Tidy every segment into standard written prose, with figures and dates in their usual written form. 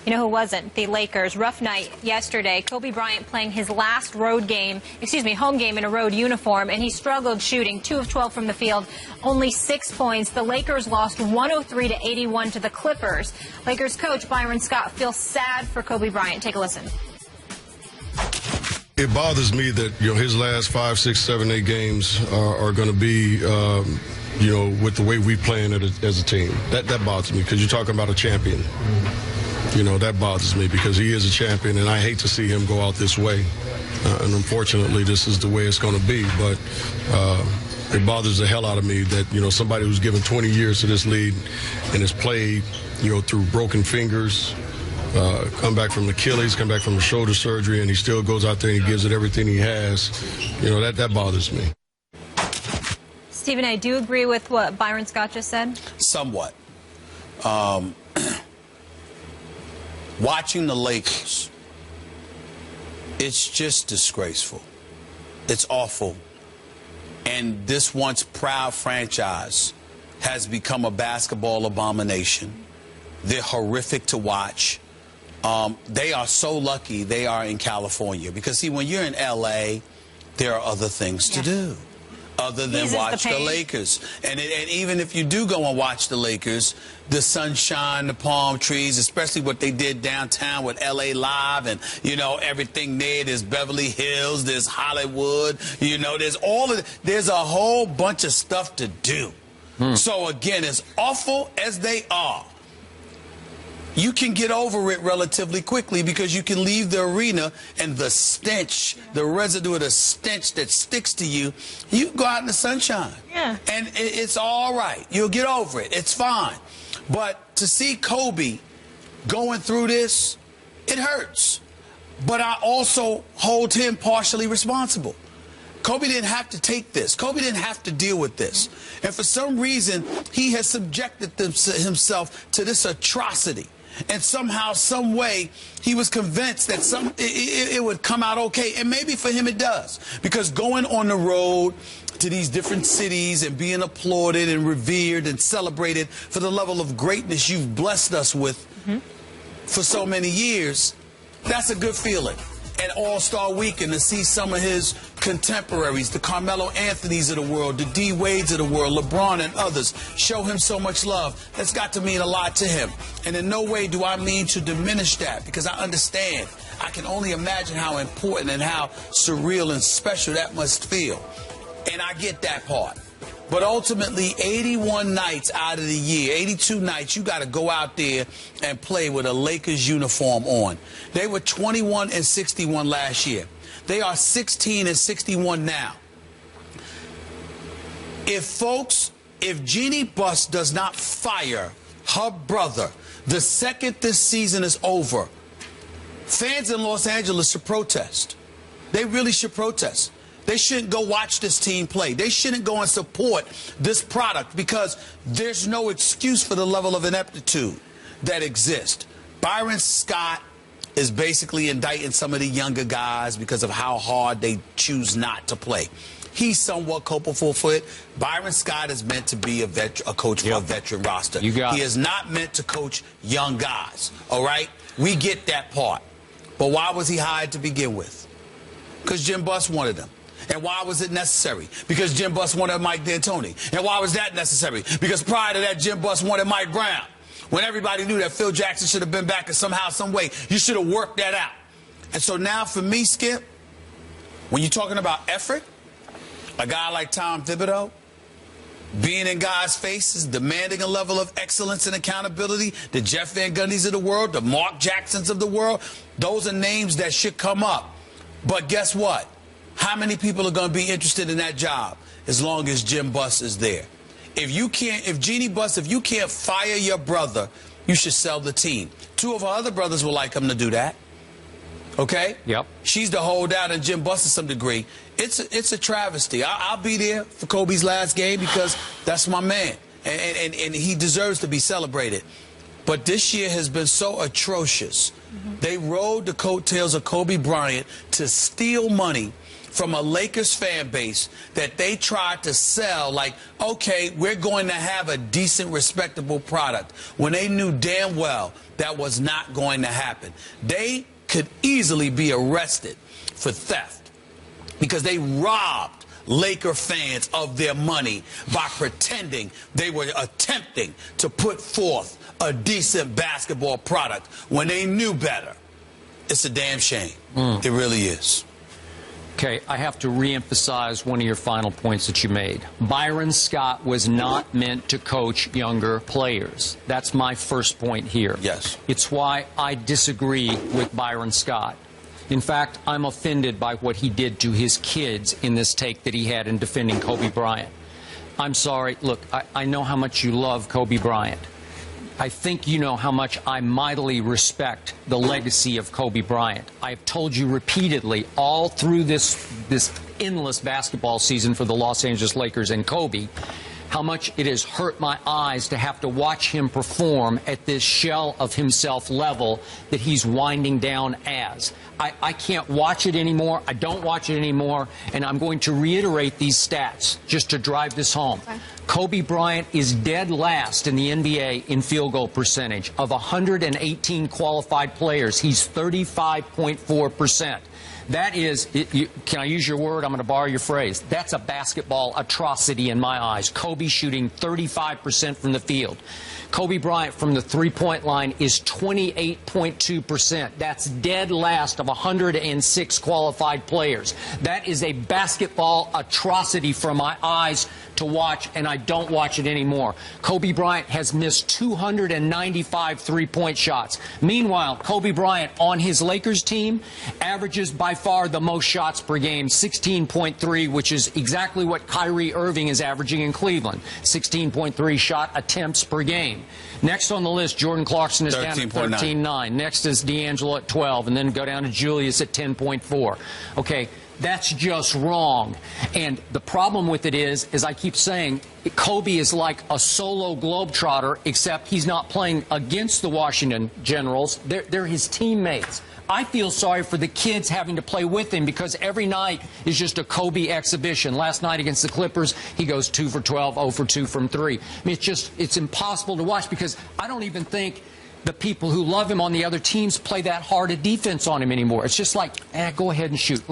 You know who wasn't? The Lakers. Rough night yesterday. Kobe Bryant playing his last home game in a road uniform, and he struggled shooting 2 of 12 from the field, only 6 points. The Lakers lost 103-81 to the Clippers. Lakers coach Byron feels sad for Kobe Bryant. Take a listen. It bothers me that, his last 5, 6, 7, 8 games are going to be, with the way we playing it as a team. That bothers me because you're talking about a champion. That bothers me because he is a champion, and I hate to see him go out this way. And unfortunately, this is the way it's going to be. But it bothers the hell out of me that, somebody who's given 20 years to this league and has played, through broken fingers, come back from Achilles, come back from the shoulder surgery, and he still goes out there and he gives it everything he has. That bothers me. Stephen A., do you agree with what Byron Scott just said? Somewhat. Watching the Lakers, it's just disgraceful. It's awful. And this once proud franchise has become a basketball abomination. They're horrific to watch. They are so lucky they are in California. Because, see, when you're in L.A., there are other things to do other than watch the Lakers. And even if you do go and watch the Lakers, the sunshine, the palm trees, especially what they did downtown with L.A. Live and, everything there. There's Beverly Hills, there's Hollywood, there's a whole bunch of stuff to do. So, again, as awful as they are, you can get over it relatively quickly because you can leave the arena and the stench, the residue of the stench that sticks to you, you can go out in the sunshine. Yeah. And it's all right. You'll get over it. It's fine. But to see Kobe going through this, it hurts. But I also hold him partially responsible. Kobe didn't have to take this. Kobe didn't have to deal with this. And for some reason, he has subjected himself to this atrocity. And somehow, some way, he was convinced that it would come out okay. And maybe for him it does. Because going on the road to these different cities and being applauded and revered and celebrated for the level of greatness you've blessed us with for so many years, that's a good feeling. An All-Star Weekend to see some of his contemporaries, the Carmelo Anthonys of the world, the D. Wades of the world, LeBron and others, show him so much love. That's got to mean a lot to him. And in no way do I mean to diminish that, because I understand. I can only imagine how important and how surreal and special that must feel. And I get that part. But ultimately, 81 nights out of the year, 82 nights, you got to go out there and play with a Lakers uniform on. They were 21-61 last year. They are 16-61 now. If Jeannie Buss does not fire her brother the second this season is over, fans in Los Angeles should protest. They really should protest. They shouldn't go watch this team play. They shouldn't go and support this product because there's no excuse for the level of ineptitude that exists. Byron Scott is basically indicting some of the younger guys because of how hard they choose not to play. He's somewhat culpable for it. Byron Scott is meant to be a coach for a veteran roster. He is not meant to coach young guys, all right? We get that part. But why was he hired to begin with? Because Jim Buss wanted him. And why was it necessary? Because Jim Buss wanted Mike D'Antoni. And why was that necessary? Because prior to that, Jim Buss wanted Mike Brown. When everybody knew that Phil Jackson should have been back in somehow, some way, you should have worked that out. And so now for me, Skip, when you're talking about effort, a guy like Tom Thibodeau, being in guys' faces, demanding a level of excellence and accountability, the Jeff Van Gundy's of the world, the Mark Jacksons of the world, those are names that should come up. But guess what? How many people are going to be interested in that job as long as Jim Buss is there? If Jeannie Buss, if you can't fire your brother, you should sell the team. 2 of her other brothers would like him to do that. Okay? Yep. She's the holdout, and Jim Buss to some degree. It's a travesty. I'll be there for Kobe's last game because that's my man, and he deserves to be celebrated. But this year has been so atrocious. They rode the coattails of Kobe Bryant to steal money from a Lakers fan base that they tried to sell like, okay, we're going to have a decent, respectable product, when they knew damn well that was not going to happen. They could easily be arrested for theft because they robbed Laker fans of their money by pretending they were attempting to put forth a decent basketball product when they knew better. It's a damn shame. It really is. Okay, I have to reemphasize one of your final points that you made. Byron Scott was not meant to coach younger players. That's my first point here. Yes. It's why I disagree with Byron Scott. In fact, I'm offended by what he did to his kids in this take that he had in defending Kobe Bryant. I'm sorry. Look, I know how much you love Kobe Bryant. I think you know how much I mightily respect the legacy of Kobe Bryant. I've told you repeatedly all through this endless basketball season for the Los Angeles Lakers and Kobe how much it has hurt my eyes to have to watch him perform at this shell of himself level that he's winding down as. I can't watch it anymore. I don't watch it anymore. And I'm going to reiterate these stats just to drive this home. Okay. Kobe Bryant is dead last in the NBA in field goal percentage. Of 118 qualified players, he's 35.4%. That is, can I use your word? I'm going to borrow your phrase. That's a basketball atrocity in my eyes. Kobe shooting 35% from the field. Kobe Bryant from the three-point line is 28.2%. That's dead last of 106 qualified players. That is a basketball atrocity from my eyes to watch, and I don't watch it anymore. Kobe Bryant has missed 295 three-point shots. Meanwhile, Kobe Bryant on his Lakers team averages by far the most shots per game, 16.3, which is exactly what Kyrie Irving is averaging in Cleveland, 16.3 shot attempts per game. Next on the list, Jordan Clarkson is down at 13.9. Next is D'Angelo at 12, and then go down to Julius at 10.4. Okay. That's just wrong. And the problem with it is, as I keep saying, Kobe is like a solo globetrotter, except he's not playing against the Washington Generals. They're his teammates. I feel sorry for the kids having to play with him because every night is just a Kobe exhibition. Last night against the Clippers, he goes 2 for 12, 0 for 2 from 3. I mean, it's impossible to watch because I don't even think the people who love him on the other teams play that hard a defense on him anymore. It's just like, go ahead and shoot.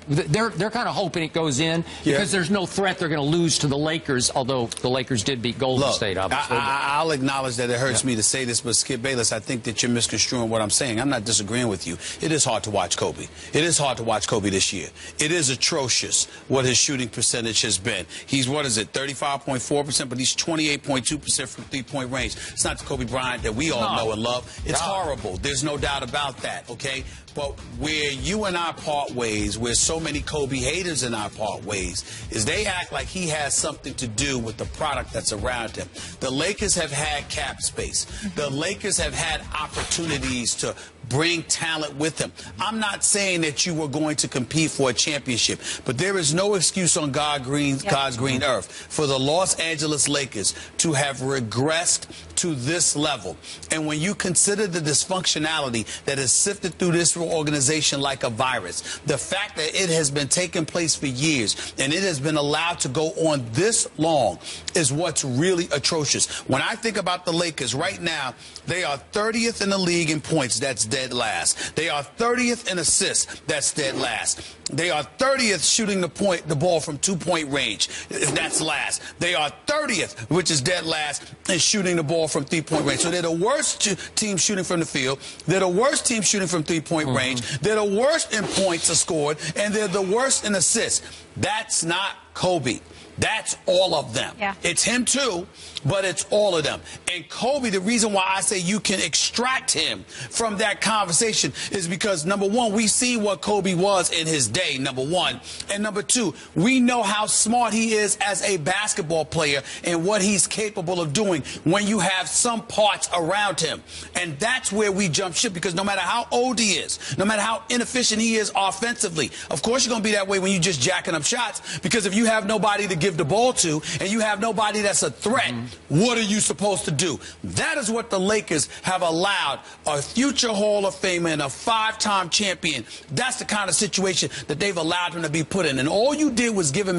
They're kind of hoping it goes in because there's no threat they're going to lose to the Lakers, although the Lakers did beat Golden State, obviously. I'll acknowledge that it hurts me to say this, but Skip Bayless, I think that you're misconstruing what I'm saying. I'm not disagreeing with you. It is hard to watch Kobe. It is hard to watch Kobe this year. It is atrocious what his shooting percentage has been. He's, 35.4%, but he's 28.2% from three-point range. It's not the Kobe Bryant that we all know and love. It's horrible. There's no doubt about that, okay? But where you and I part ways, where so many Kobe haters and I part ways, is they act like he has something to do with the product that's around him. The Lakers have had cap space. The Lakers have had opportunities to bring talent with him. I'm not saying that you were going to compete for a championship, but there is no excuse on God's green earth for the Los Angeles Lakers to have regressed to this level. And when you consider the dysfunctionality that has sifted through this organization like a virus, the fact that it has been taking place for years and it has been allowed to go on this long is what's really atrocious. When I think about the Lakers right now, they are 30th in the league in points. That's dead last. They are 30th in assists. That's dead last. They are 30th shooting the ball from two-point range. That's last. They are 30th, which is dead last, in shooting the ball from three-point range. So they're the worst team shooting from the field. They're the worst team shooting from three-point range. They're the worst in points scored, and they're the worst in assists. That's not Kobe. That's all of them. Yeah. It's him too, but it's all of them. And Kobe, the reason why I say you can extract him from that conversation is because, number one, we see what Kobe was in his day, number one. And number two, we know how smart he is as a basketball player and what he's capable of doing when you have some parts around him. And that's where we jump ship, because no matter how old he is, no matter how inefficient he is offensively, of course you're going to be that way when you're just jacking up shots, because if you have nobody to give the ball to, and you have nobody that's a threat, what are you supposed to do? That is what the Lakers have allowed a future Hall of Famer and a 5-time champion. That's the kind of situation that they've allowed him to be put in. And all you did was give him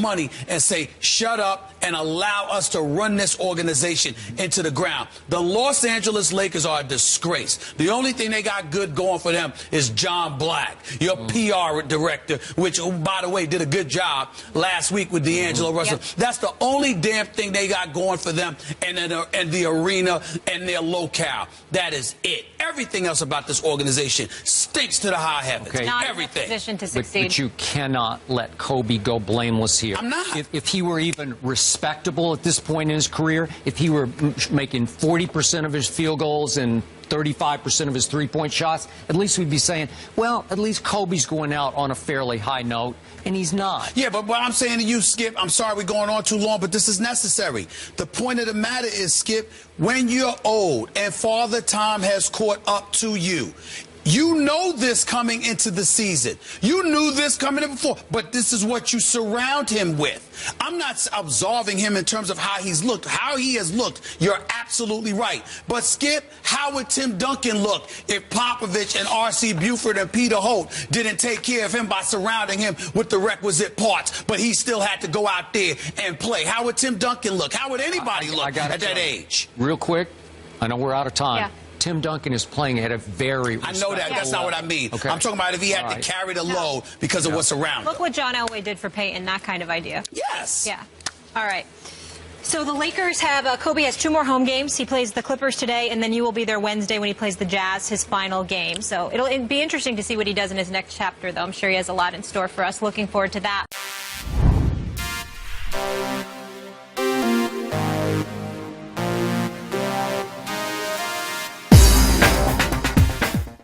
money and say, shut up and allow us to run this organization into the ground. The Los Angeles Lakers are a disgrace. The only thing they got good going for them is John Black, your PR director, which, by the way, did a good job last week with D'Angelo Russell. Yep. That's the only damn thing they got going for them, and the arena and their locale. That is it. Everything else about this organization stinks to the high heavens. Okay. Not Everything. in a position to succeed. But you cannot let Kobe go blameless here. I'm not. If he were even respectable at this point in his career, if he were making 40% of his field goals and 35% of his three-point shots, at least we'd be saying, well, at least Kobe's going out on a fairly high note, and he's not. Yeah, but what I'm saying to you, Skip, I'm sorry we're going on too long, but this is necessary. The point of the matter is, Skip, when you're old and Father Time has caught up to you, you know this coming into the season. You knew this coming in before, but this is what you surround him with. I'm not absolving him in terms of how he's looked. How he has looked, you're absolutely right. But, Skip, how would Tim Duncan look if Popovich and R.C. Buford and Peter Holt didn't take care of him by surrounding him with the requisite parts, but he still had to go out there and play? How would Tim Duncan look? How would anybody look at that age? Real quick, I know we're out of time. Yeah. Tim Duncan is playing at a very I know that. That's not what I mean. Okay. I'm talking about if he had to carry the load because of what's around him. Look what John Elway did for Peyton, that kind of idea. Yes. Yeah. All right. So the Lakers have, Kobe has 2 more home games. He plays the Clippers today, and then you will be there Wednesday when he plays the Jazz, his final game. So it'll be interesting to see what he does in his next chapter, though. I'm sure he has a lot in store for us. Looking forward to that.